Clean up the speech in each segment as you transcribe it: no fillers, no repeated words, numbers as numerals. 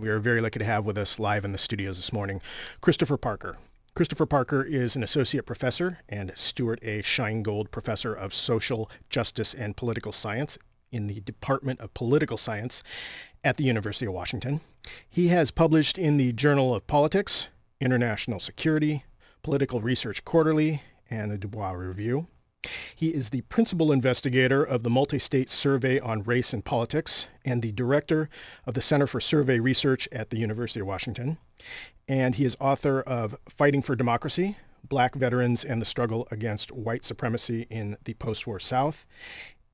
We are very lucky to have with us live in the studios this morning, Christopher Parker. Christopher Parker is an associate professor and Stuart A. Shinegold Professor of Social Justice and Political Science in the Department of Political Science at the University of Washington. He has published in the Journal of Politics, International Security, Political Research Quarterly, and the Dubois Review. He is the principal investigator of the Multi-State Survey on Race and Politics and the director of the Center for Survey Research at the University of Washington. And he is author of Fighting for Democracy, Black Veterans and the Struggle Against White Supremacy in the Post-War South.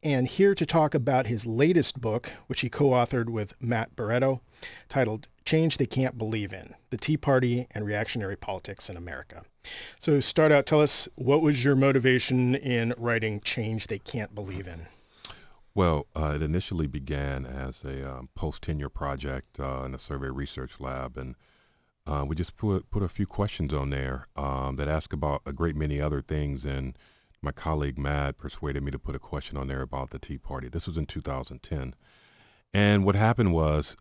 And here to talk about his latest book, which he co-authored with Matt Barretto, titled Change They Can't Believe In, The Tea Party and Reactionary Politics in America. So start out, tell us, what was your motivation in writing Change They Can't Believe In? Well, it initially began as a post-tenure project in a survey research lab, and we just put a few questions on there that ask about a great many other things, and my colleague Matt persuaded me to put a question on there about the Tea Party. This was in 2010. And what happened was,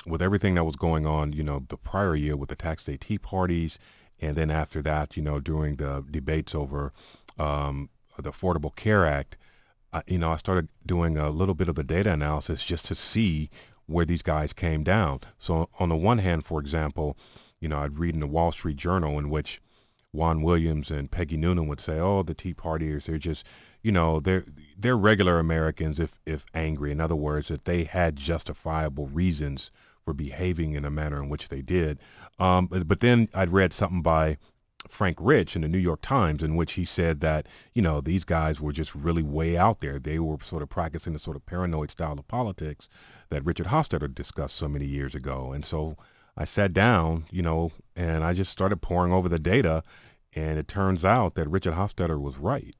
with everything that was going on, the prior year with the tax day Tea Parties, and then after that, during the debates over the Affordable Care Act, I started doing a little bit of the data analysis just to see where these guys came down. So on the one hand, for example, I'd read in the Wall Street Journal in which Juan Williams and Peggy Noonan would say, oh, the Tea Partiers, they're just, they're regular Americans if angry. In other words, that they had justifiable reasons for behaving in a manner in which they did. But then I'd read something by Frank Rich in the New York Times in which he said that, these guys were just really way out there. They were sort of practicing the sort of paranoid style of politics that Richard Hofstadter discussed so many years ago. And so I sat down, and I just started poring over the data, and it turns out that Richard Hofstadter was right,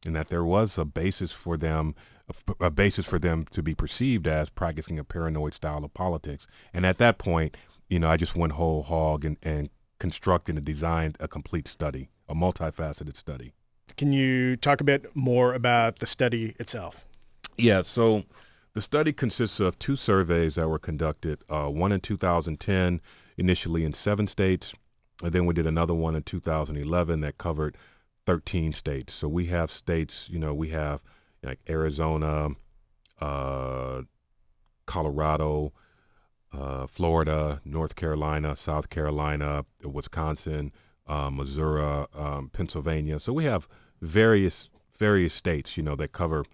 and that there was a basis for them to be perceived as practicing a paranoid style of politics. And at that point, I just went whole hog and constructed and designed a complete study, a multifaceted study. Can you talk a bit more about the study itself? Yeah, so the study consists of two surveys that were conducted, one in 2010, initially in 7 states, and then we did another one in 2011 that covered 13 states. So we have states, we have like Arizona, Colorado, Florida, North Carolina, South Carolina, Wisconsin, Missouri, Pennsylvania. So we have various states, that cover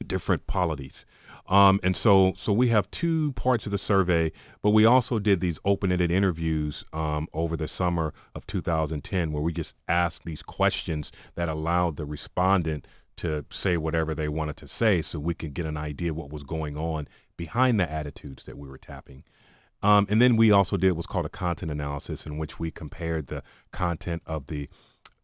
different polities. And so we have 2 parts of the survey, but we also did these open-ended interviews over the summer of 2010 where we just asked these questions that allowed the respondent to say whatever they wanted to say so we could get an idea what was going on behind the attitudes that we were tapping. And then we also did what's called a content analysis in which we compared the content of the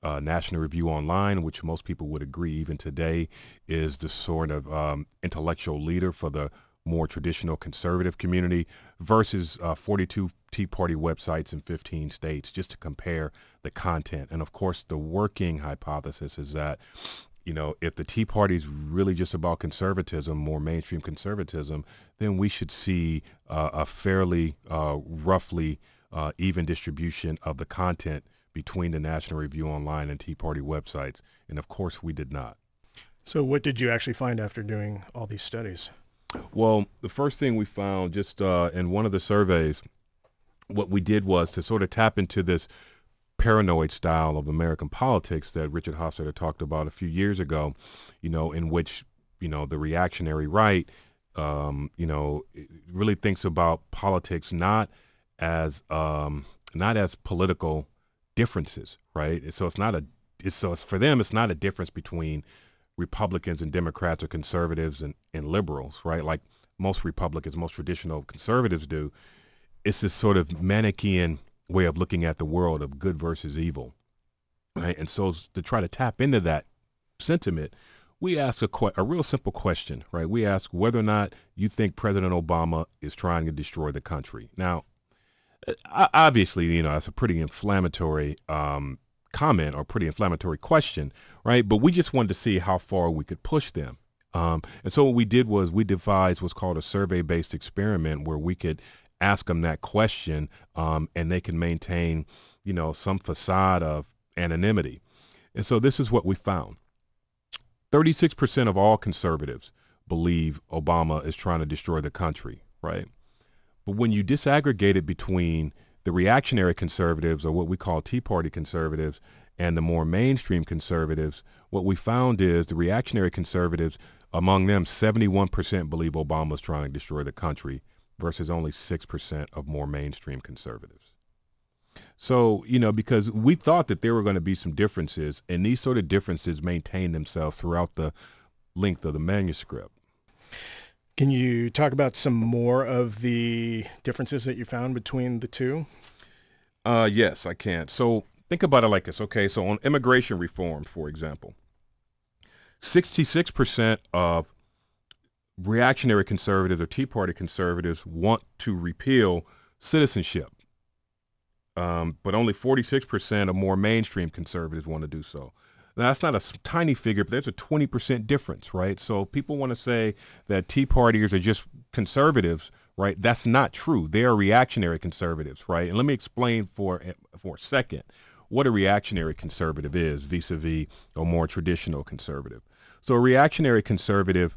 National Review Online, which most people would agree even today is the sort of intellectual leader for the more traditional conservative community, versus 42 Tea Party websites in 15 states, just to compare the content. And of course, the working hypothesis is that, if the Tea Party is really just about conservatism, more mainstream conservatism, then we should see a fairly roughly even distribution of the content between the National Review Online and Tea Party websites. And of course, we did not. So what did you actually find after doing all these studies? Well, the first thing we found just in one of the surveys, what we did was to sort of tap into this paranoid style of American politics that Richard Hofstadter talked about a few years ago, in which, the reactionary right, really thinks about politics not as political differences, right? So for them, it's not a difference between Republicans and Democrats or conservatives and liberals, right? Like most Republicans, most traditional conservatives do. It's this sort of Manichaean way of looking at the world of good versus evil, right? And so to try to tap into that sentiment, we ask a real simple question, right? We ask whether or not you think President Obama is trying to destroy the country. Now, obviously, that's a pretty inflammatory comment or pretty inflammatory question, right? But we just wanted to see how far we could push them. And so what we did was we devised what's called a survey-based experiment where we could ask them that question, and they can maintain, some facade of anonymity. And so this is what we found. 36% of all conservatives believe Obama is trying to destroy the country, right? But when you disaggregate it between the reactionary conservatives, or what we call Tea Party conservatives, and the more mainstream conservatives, what we found is the reactionary conservatives, among them, 71% believe Obama is trying to destroy the country versus only 6% of more mainstream conservatives. So, because we thought that there were going to be some differences, and these sort of differences maintain themselves throughout the length of the manuscript. Can you talk about some more of the differences that you found between the two? Yes, I can. So think about it like this. Okay, so on immigration reform, for example, 66% of reactionary conservatives or Tea Party conservatives want to repeal citizenship. But only 46% of more mainstream conservatives want to do so. Now, that's not a tiny figure, but there's a 20% difference, right? So people want to say that Tea Partiers are just conservatives, right? That's not true. They are reactionary conservatives, right? And let me explain for a second what a reactionary conservative is vis-a-vis a more traditional conservative. So a reactionary conservative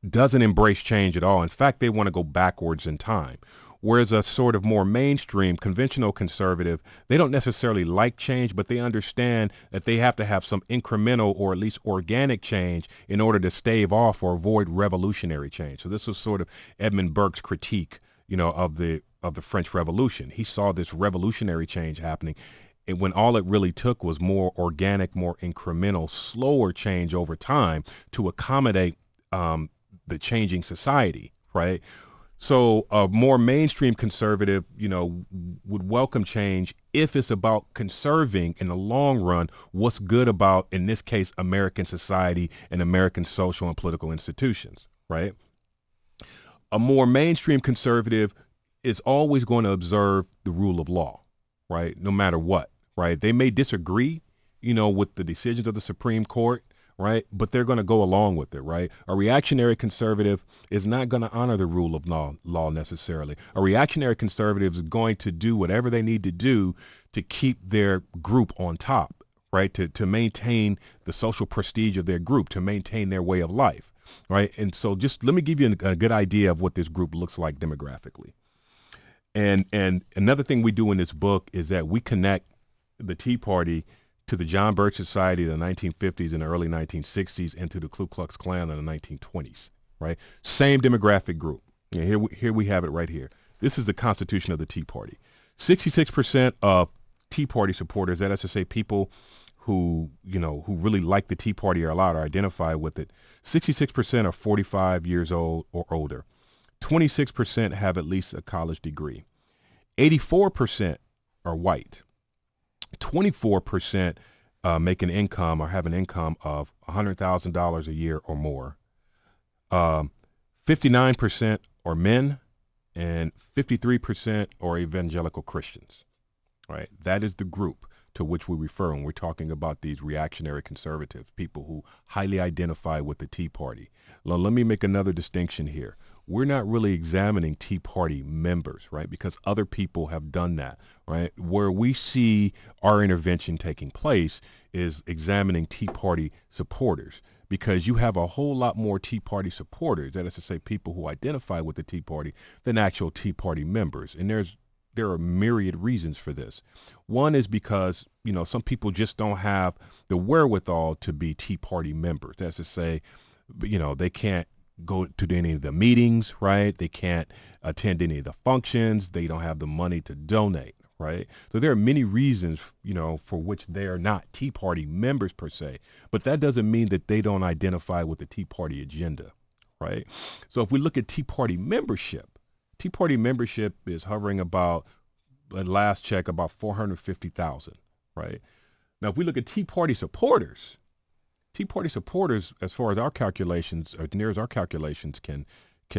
doesn't embrace change at all. In fact, they want to go backwards in time. Whereas a sort of more mainstream, conventional conservative, they don't necessarily like change, but they understand that they have to have some incremental or at least organic change in order to stave off or avoid revolutionary change. So this was sort of Edmund Burke's critique, of the French Revolution. He saw this revolutionary change happening, and when all it really took was more organic, more incremental, slower change over time to accommodate the changing society, right? So a more mainstream conservative, would welcome change if it's about conserving in the long run what's good about, in this case, American society and American social and political institutions, right? A more mainstream conservative is always going to observe the rule of law, right? No matter what, right? They may disagree, with the decisions of the Supreme Court, right? But they're going to go along with it, right? A reactionary conservative is not going to honor the rule of law necessarily. A reactionary conservative is going to do whatever they need to do to keep their group on top, right? To maintain the social prestige of their group, to maintain their way of life, right? And so just let me give you a good idea of what this group looks like demographically. And another thing we do in this book is that we connect the Tea Party to the John Birch Society in the 1950s and the early 1960s, and to the Ku Klux Klan in the 1920s, right? Same demographic group. And here we have it right here. This is the constitution of the Tea Party. 66% of Tea Party supporters, that is to say people who really like the Tea Party or a lot or identify with it, 66% are 45 years old or older. 26% have at least a college degree. 84% are white. 24% make an income or have an income of $100,000 a year or more. 59% are men, and 53% are evangelical Christians. Right? That is the group to which we refer when we're talking about these reactionary conservatives, people who highly identify with the Tea Party. Now, let me make another distinction here. We're not really examining Tea Party members, right? Because other people have done that, right? Where we see our intervention taking place is examining Tea Party supporters, because you have a whole lot more Tea Party supporters, that is to say people who identify with the Tea Party, than actual Tea Party members. And there are myriad reasons for this. One is because, some people just don't have the wherewithal to be Tea Party members. That's to say, they can't go to any of the meetings, right? They can't attend any of the functions. They don't have the money to donate, right? So there are many reasons, for which they are not Tea Party members per se, but that doesn't mean that they don't identify with the Tea Party agenda, right? So if we look at Tea Party membership is hovering about, at last check, about 450,000, right? Now, if we look at Tea Party supporters, as far as our calculations, or near as our calculations can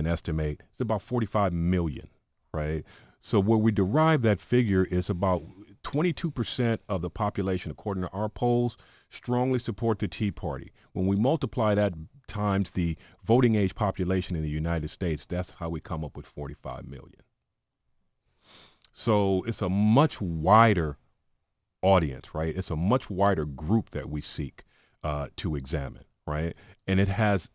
estimate, it's about 45 million, right? So where we derive that figure is about 22% of the population, according to our polls, strongly support the Tea Party. When we multiply that times the voting age population in the United States, that's how we come up with 45 million. So it's a much wider audience, right? It's a much wider group that we seek to examine, right? And it has,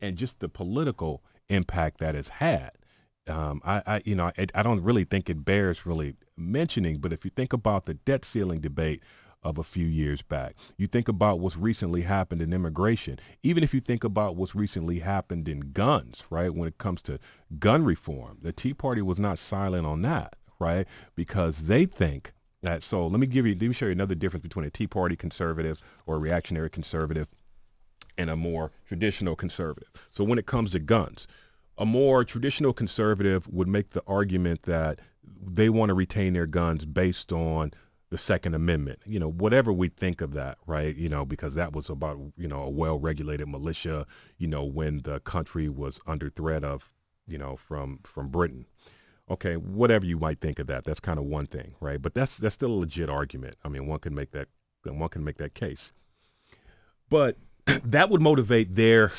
and just the political impact that it's had. I don't really think it bears really mentioning, but if you think about the debt ceiling debate of a few years back, you think about what's recently happened in immigration, even if you think about what's recently happened in guns, right? When it comes to gun reform, the Tea Party was not silent on that, right? Because they think that, so let me show you another difference between a Tea Party conservative or a reactionary conservative and a more traditional conservative. So when it comes to guns, a more traditional conservative would make the argument that they want to retain their guns based on the Second Amendment, whatever we think of that, right? Because that was about, a well-regulated militia, when the country was under threat of, from Britain. Okay, whatever you might think of that, that's kind of one thing, right? But that's still a legit argument. I mean, one can make that case. But that would motivate their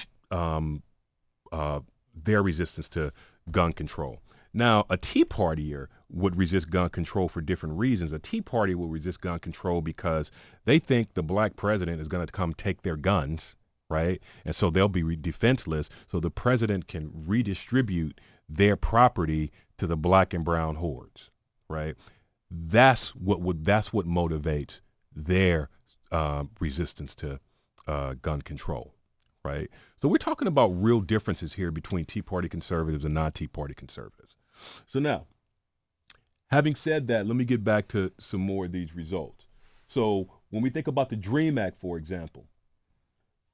resistance to gun control. Now, a Tea Partier would resist gun control for different reasons. A Tea Party will resist gun control because they think the black president is going to come take their guns, right? And so they'll be defenseless. So the president can redistribute their property to the black and brown hordes, right? That's what motivates their resistance to gun control, right? So we're talking about real differences here between Tea Party conservatives and non-Tea Party conservatives. So now, having said that, let me get back to some more of these results. So when we think about the DREAM Act, for example,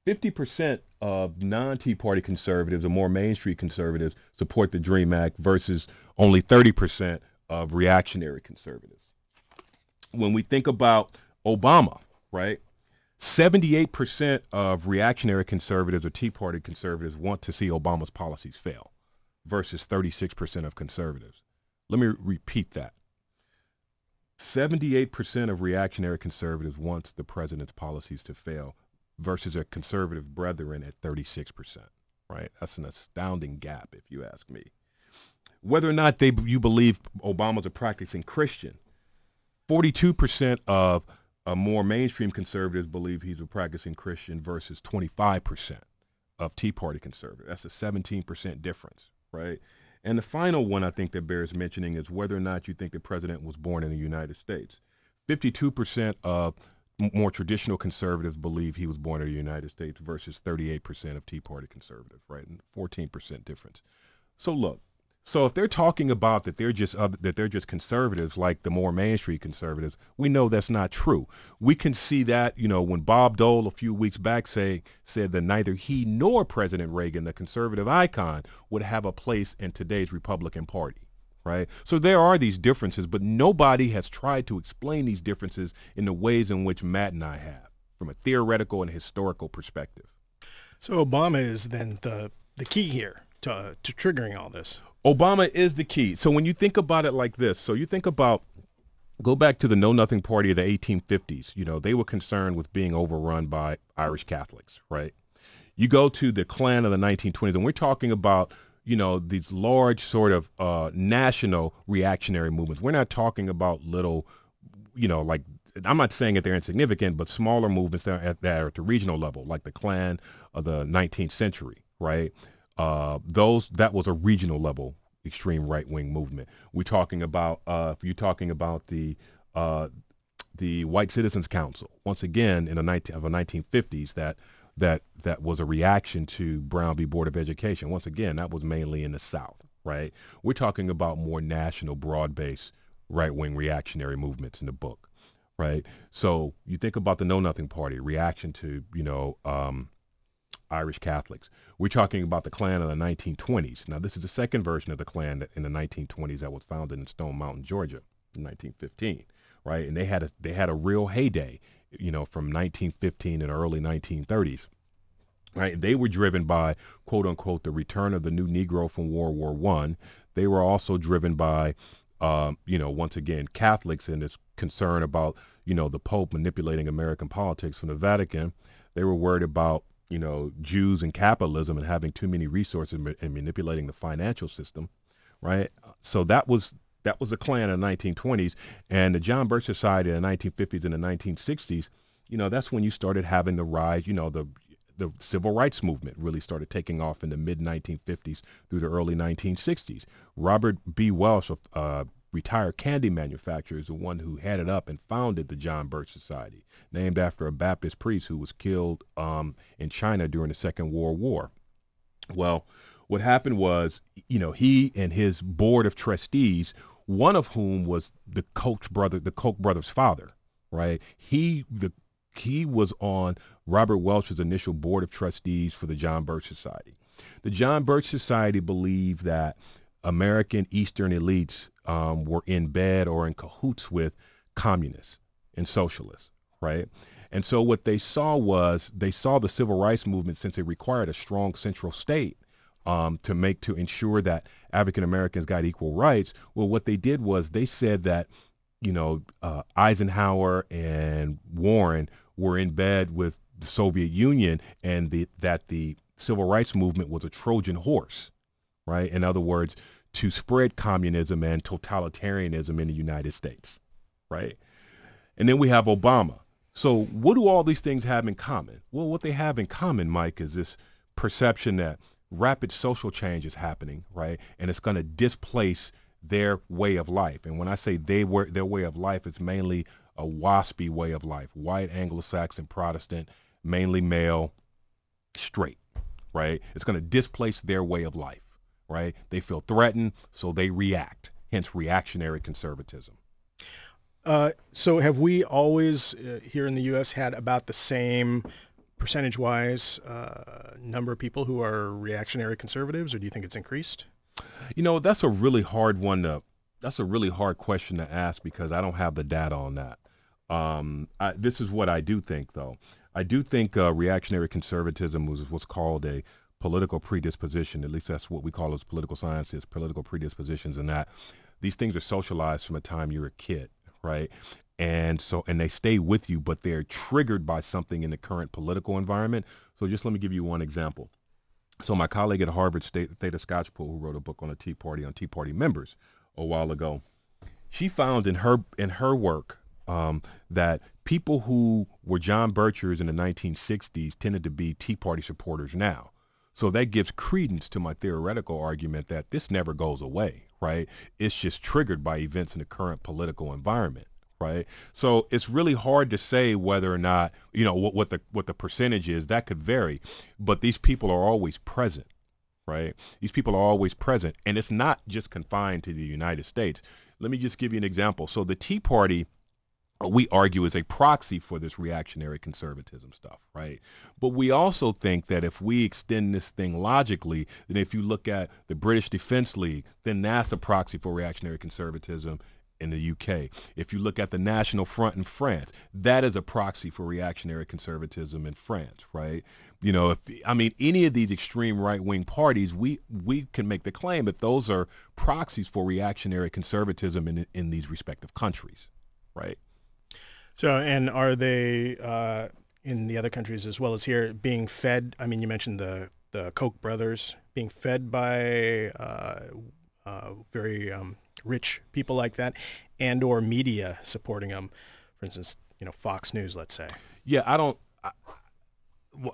50% of non-Tea Party conservatives or more mainstream conservatives support the DREAM Act versus only 30% of reactionary conservatives. When we think about Obama, right, 78% of reactionary conservatives or Tea Party conservatives want to see Obama's policies fail versus 36% of conservatives. Let me repeat that. 78% of reactionary conservatives wants the president's policies to fail versus their conservative brethren at 36%, right? That's an astounding gap, if you ask me. Whether or not you believe Obama's a practicing Christian, 42% of more mainstream conservatives believe he's a practicing Christian versus 25% of Tea Party conservatives. That's a 17% difference, right? And the final one I think that bears mentioning is whether or not you think the president was born in the United States. 52% of more traditional conservatives believe he was born in the United States versus 38% of Tea Party conservatives, right? And 14% difference. So look, so if they're talking about that they're just conservatives like the more mainstream conservatives, we know that's not true. We can see that, when Bob Dole a few weeks back said that neither he nor President Reagan, the conservative icon, would have a place in today's Republican Party, right? So there are these differences, but nobody has tried to explain these differences in the ways in which Matt and I have, from a theoretical and historical perspective. So Obama is then the key here to triggering all this. Obama is the key. So when you think about it like this, so you think about, go back to the Know Nothing Party of the 1850s. They were concerned with being overrun by Irish Catholics, right? You go to the Klan of the 1920s, and we're talking about, these large sort of national reactionary movements. We're not talking about little, like, I'm not saying that they're insignificant, but smaller movements that are at the regional level, like the Klan of the 19th century, right? That was a regional level extreme right-wing movement. We're talking about you're talking about the White Citizens Council, once again in the 1950s, that was a reaction to Brown v. Board of Education. Once again, that was mainly in the South, right? We're talking about more national, broad-based right-wing reactionary movements in the book, right? So you think about the Know Nothing Party, reaction to Irish Catholics. We're talking about the Klan of the 1920s. Now, this is the second version of the Klan in the 1920s that was founded in Stone Mountain, Georgia, in 1915, right? And they had a real heyday, from 1915 and early 1930s, right? They were driven by, quote unquote, the return of the new Negro from World War I. They were also driven by, once again, Catholics and this concern about, the Pope manipulating American politics from the Vatican. They were worried about Jews and capitalism and having too many resources and manipulating the financial system, right? So that was the Klan in the 1920s, and the John Birch Society in the 1950s and the 1960s. That's when you started having the rise. The civil rights movement really started taking off in the mid 1950s through the early 1960s. Robert B. Welsh, a retired candy manufacturer, is the one who headed up and founded the John Birch Society, named after a Baptist priest who was killed in China during the Second World War. Well, what happened was, he and his board of trustees, one of whom was the Koch brothers' father, right? He was on Robert Welch's initial board of trustees for the John Birch Society. The John Birch Society believed that American Eastern elites were in bed or in cahoots with communists and socialists, right? And so what they saw the civil rights movement, since it required a strong central state to ensure that African Americans got equal rights. Well, what they did was they said that, Eisenhower and Warren were in bed with the Soviet Union, and that the civil rights movement was a Trojan horse, right? In other words, to spread communism and totalitarianism in the United States, right? And then we have Obama. So what do all these things have in common? Well, what they have in common, Mike, is this perception that rapid social change is happening, right? And it's going to displace their way of life. And when I say their way of life, it's mainly a waspy way of life, white, Anglo-Saxon, Protestant, mainly male, straight, right? It's going to displace their way of life, right? They feel threatened, so they react, hence reactionary conservatism. So have we always here in the U.S. had about the same percentage-wise number of people who are reactionary conservatives, or do you think it's increased? That's a really hard question to ask because I don't have the data on that. This is what I do think, though. I do think reactionary conservatism was what's called a political predisposition. At least that's what we call as political scientists, political predispositions, and that these things are socialized from the time you're a kid, right? And they stay with you, but they're triggered by something in the current political environment. So just let me give you one example. So my colleague at Harvard Theta Scotchpool, who wrote a book on the Tea Party, on Tea Party members a while ago, she found in her work that people who were John Birchers in the 1960s tended to be Tea Party supporters now. So that gives credence to my theoretical argument that this never goes away, right? It's just triggered by events in the current political environment, right? So it's really hard to say whether or not, what the percentage is. That could vary, but these people are always present, right? These people are always present, and it's not just confined to the United States. Let me just give you an example. So the Tea Party, we argue, is a proxy for this reactionary conservatism stuff, right? But we also think that if we extend this thing logically, then if you look at the British Defense League, then that's a proxy for reactionary conservatism in the UK. If you look at the National Front in France, that is a proxy for reactionary conservatism in France, right? Any of these extreme right-wing parties, we can make the claim that those are proxies for reactionary conservatism in these respective countries, right? So, and are they in the other countries as well as here being fed? I mean, you mentioned the Koch brothers being fed by very rich people like that, and or media supporting them. For instance, Fox News, let's say. Yeah,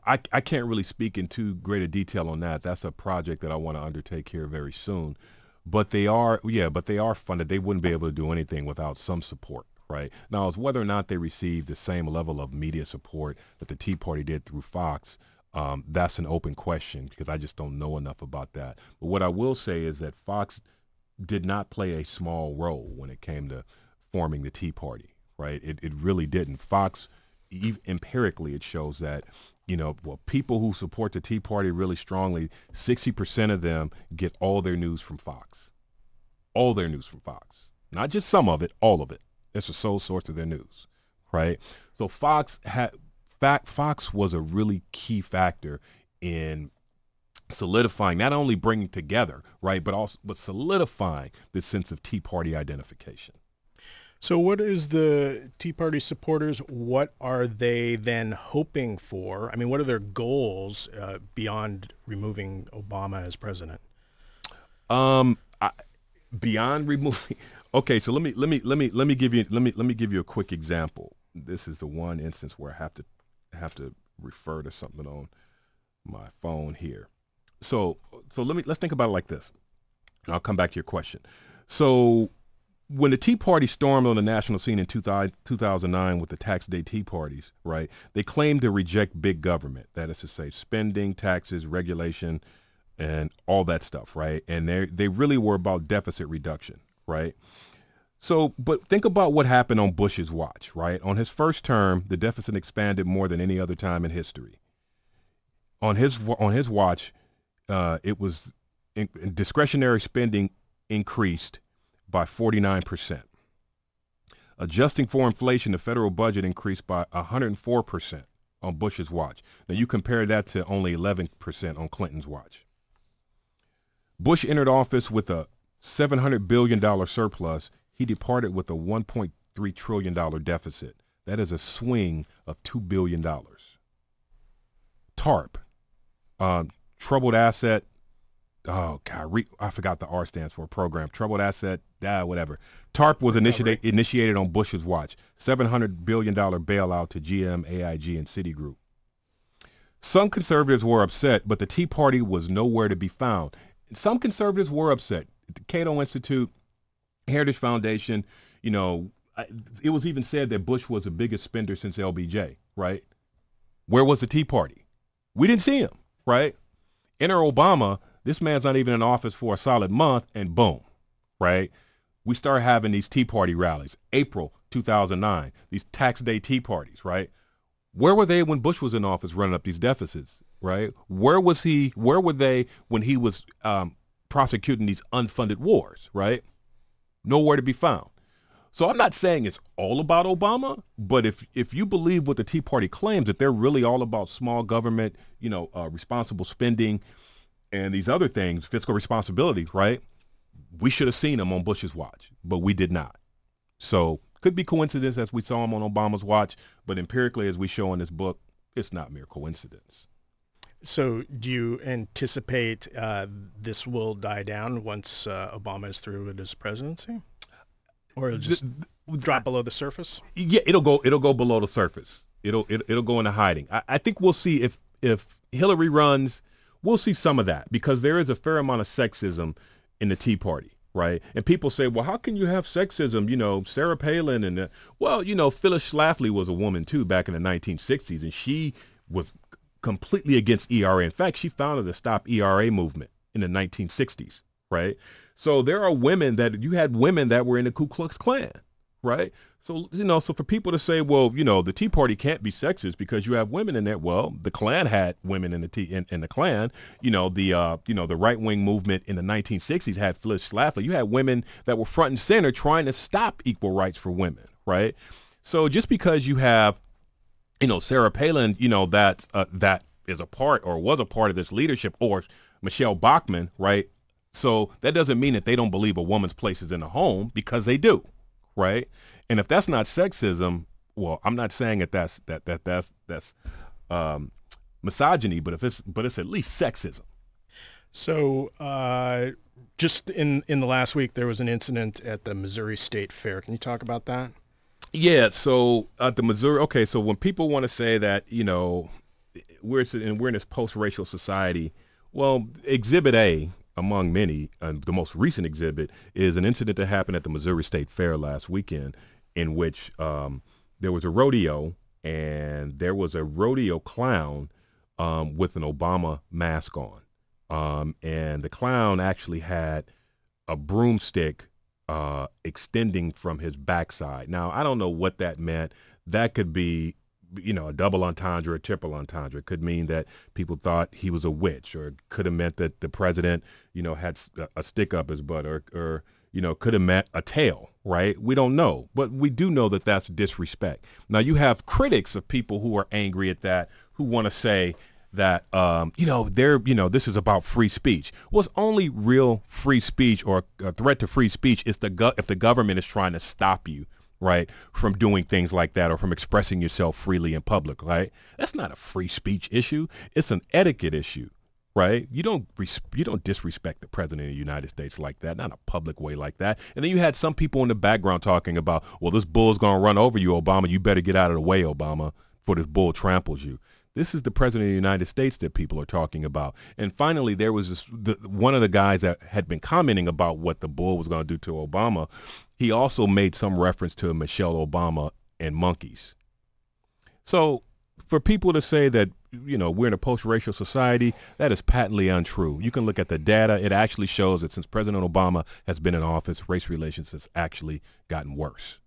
I can't really speak in too great a detail on that. That's a project that I want to undertake here very soon. But they are funded. They wouldn't be able to do anything without some support. Right. Now, as whether or not they receive the same level of media support that the Tea Party did through Fox, that's an open question because I just don't know enough about that. But what I will say is that Fox did not play a small role when it came to forming the Tea Party. Right. It really didn't. Fox, empirically, it shows that, people who support the Tea Party really strongly, 60% of them get all their news from Fox. All their news from Fox. Not just some of it, all of it. It's the sole source of their news, right? So Fox was a really key factor in solidifying, not only bringing together, right, but solidifying this sense of Tea Party identification. So what is the Tea Party supporters, what are they then hoping for? I mean, what are their goals beyond removing Obama as president? I, beyond removing, okay, so let me give you a quick example. This is the one instance where I have to refer to something on my phone here. So let's think about it like this. And I'll come back to your question. So when the Tea Party stormed on the national scene in 2009 with the tax day Tea Parties, right, they claimed to reject big government. That is to say, spending, taxes, regulation, and all that stuff, right? And they really were about deficit reduction, right? So, but think about what happened on Bush's watch, right? On his first term, the deficit expanded more than any other time in history. On his watch, it was discretionary spending increased by 49%. Adjusting for inflation, the federal budget increased by 104% on Bush's watch. Now you compare that to only 11% on Clinton's watch. Bush entered office with a $700 billion surplus. He departed with a $1.3 trillion deficit. That is a swing of $2 billion. TARP, troubled asset. Oh God, I forgot the R stands for program. Troubled asset, whatever. TARP was initiated on Bush's watch. $700 billion bailout to GM, AIG, and Citigroup. Some conservatives were upset, but the Tea Party was nowhere to be found. Some conservatives were upset. The Cato Institute, Heritage Foundation, it was even said that Bush was the biggest spender since LBJ, right? Where was the Tea Party? We didn't see him, right? Enter Obama. This man's not even in office for a solid month, and boom, right? We start having these Tea Party rallies. April 2009, these tax day Tea Parties, right? Where were they when Bush was in office running up these deficits, right? Where were they when he was prosecuting these unfunded wars, right? Nowhere to be found. So I'm not saying it's all about Obama, but if you believe what the Tea Party claims, that they're really all about small government, responsible spending, and these other things, fiscal responsibility, right? We should have seen them on Bush's watch, but we did not. So could be coincidence as we saw him on Obama's watch, but empirically, as we show in this book, it's not mere coincidence. So do you anticipate this will die down once Obama is through with his presidency? Or it'll just drop below the surface? Yeah, it'll go below the surface. It'll go into hiding. I think we'll see if Hillary runs, we'll see some of that, because there is a fair amount of sexism in the Tea Party, right? And people say, well, how can you have sexism? Sarah Palin and Phyllis Schlafly was a woman too back in the 1960s, and she was completely against ERA. In fact, she founded the Stop ERA movement in the 1960s, right? So there are you had women that were in the Ku Klux Klan, right? So, so for people to say, well, the Tea Party can't be sexist because you have women in there. Well, the Klan had women in the Klan. The right-wing movement in the 1960s had Phyllis Schlafly. You had women that were front and center trying to stop equal rights for women, right? So just because you have, Sarah Palin, that is a part or was a part of this leadership, or Michelle Bachmann, right? So that doesn't mean that they don't believe a woman's place is in the home, because they do, right? And if that's not sexism, well, I'm not saying that's misogyny, but it's at least sexism. So just in the last week, there was an incident at the Missouri State Fair. Can you talk about that? Yeah. So at the Missouri, okay. So when people want to say that, we're in this post-racial society, well, Exhibit A, among many, the most recent exhibit, is an incident that happened at the Missouri State Fair last weekend, in which there was a rodeo, and there was a rodeo clown with an Obama mask on. And the clown actually had a broomstick extending from his backside. Now, I don't know what that meant. That could be, a double entendre, a triple entendre. It could mean that people thought he was a witch, or it could have meant that the president, had a stick up his butt, or could have meant a tail, right? We don't know, but we do know that that's disrespect. Now, you have critics of people who are angry at that, who want to say that, this is about free speech. Well, it's only real free speech, or a threat to free speech, is if the government is trying to stop you right, from doing things like that or from expressing yourself freely in public, right? That's not a free speech issue. It's an etiquette issue, right? You don't disrespect the president of the United States like that, not in a public way like that. And then you had some people in the background talking about, well, this bull's going to run over you, Obama. You better get out of the way, Obama, before this bull tramples you. This is the president of the United States that people are talking about. And finally, there was one of the guys that had been commenting about what the bull was going to do to Obama. He also made some reference to Michelle Obama and monkeys. So for people to say that, we're in a post-racial society, that is patently untrue. You can look at the data. It actually shows that since President Obama has been in office, race relations has actually gotten worse.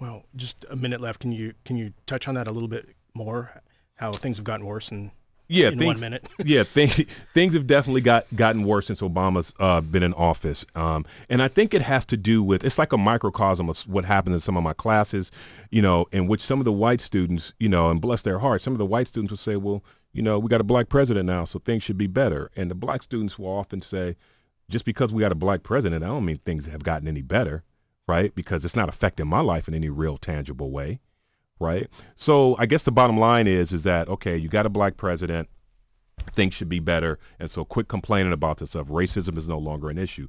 Well, just a minute left. Can you touch on that a little bit more? How things have gotten worse in 1 minute? Yeah, things have definitely gotten worse since Obama's been in office. And I think it has to do with, it's like a microcosm of what happened in some of my classes, in which some of the white students, and bless their hearts, some of the white students will say, well, we got a black president now, so things should be better. And the black students will often say, just because we got a black president, I don't mean things have gotten any better, right? Because it's not affecting my life in any real tangible way. Right. So I guess the bottom line is that, okay, you got a black president, things should be better. And so quit complaining about this stuff. Racism is no longer an issue.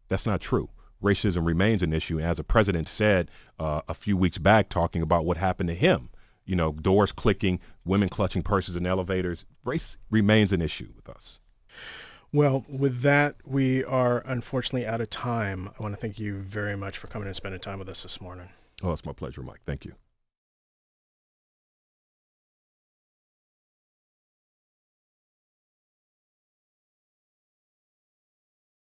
That's not true. Racism remains an issue. As a president said a few weeks back, talking about what happened to him, doors clicking, women clutching purses in elevators. Race remains an issue with us. Well, with that, we are unfortunately out of time. I want to thank you very much for coming and spending time with us this morning. Oh, it's my pleasure, Mike. Thank you.